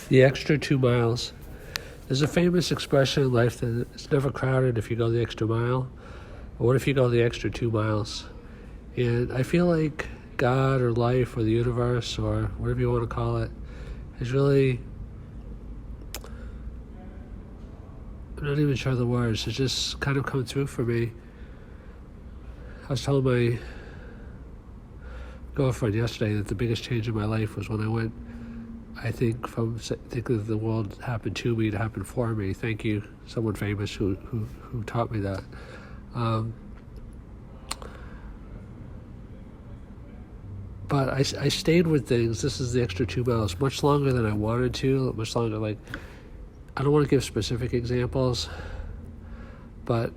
The extra 2 miles. There's a famous expression in life that it's never crowded if you go the extra mile. Or what if you go the extra 2 miles? And I feel like God or life or the universe or whatever you want to call it is really, I'm not even sure of the words, it's just kind of come through for me. I was telling my girlfriend yesterday that the biggest change in my life was when I went, I think, from thinking that the world happened to me to happen for me. Thank you, someone famous who taught me that. But I stayed with things. This is the extra 2 miles, much longer than I wanted to, much longer. Like, I don't want to give specific examples, but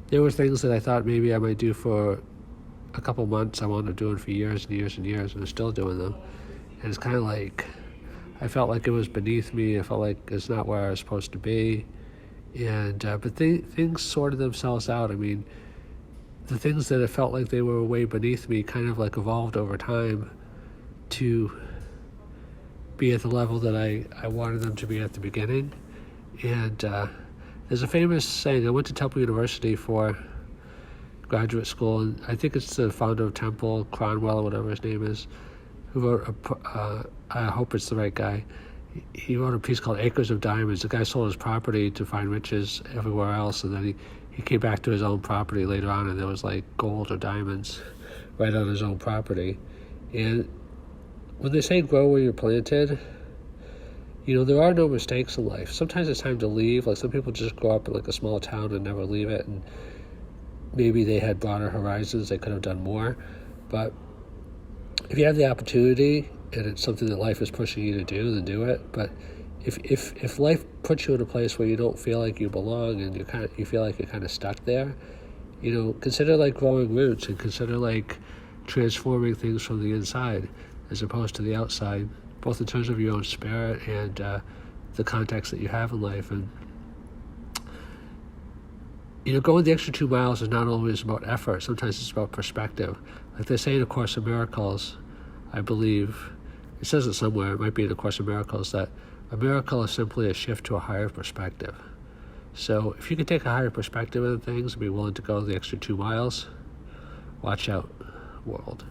there were things that I thought maybe I might do for a couple months. I wound up doing for years and years and years, and I'm still doing them. And it's kind of like, I felt like it was beneath me. I felt like it's not where I was supposed to be. And but things sorted themselves out. I mean, the things that it felt like they were way beneath me kind of like evolved over time to be at the level that I wanted them to be at the beginning. And there's a famous saying. I went to Temple University for graduate school, and I think it's the founder of Temple, Cronwell, or whatever his name is, who wrote I hope it's the right guy. He wrote a piece called Acres of Diamonds. The guy sold his property to find riches everywhere else, and then he came back to his own property later on, and there was like gold or diamonds right on his own property. And when they say grow where you're planted, there are no mistakes in life. Sometimes it's time to leave. Like, some people just grow up in like a small town and never leave it, and maybe they had broader horizons. They could have done more. But if you have the opportunity and it's something that life is pushing you to do, then do it. But if life puts you in a place where you don't feel like you belong and you feel like you're kind of stuck there, consider like growing roots, and consider like transforming things from the inside as opposed to the outside, both in terms of your own spirit and the context that you have in life. And going the extra 2 miles is not always about effort. Sometimes it's about perspective. Like they say in A Course in Miracles, I believe, it says it somewhere, it might be in A Course in Miracles, that a miracle is simply a shift to a higher perspective. So if you can take a higher perspective on things and be willing to go the extra 2 miles, watch out, world.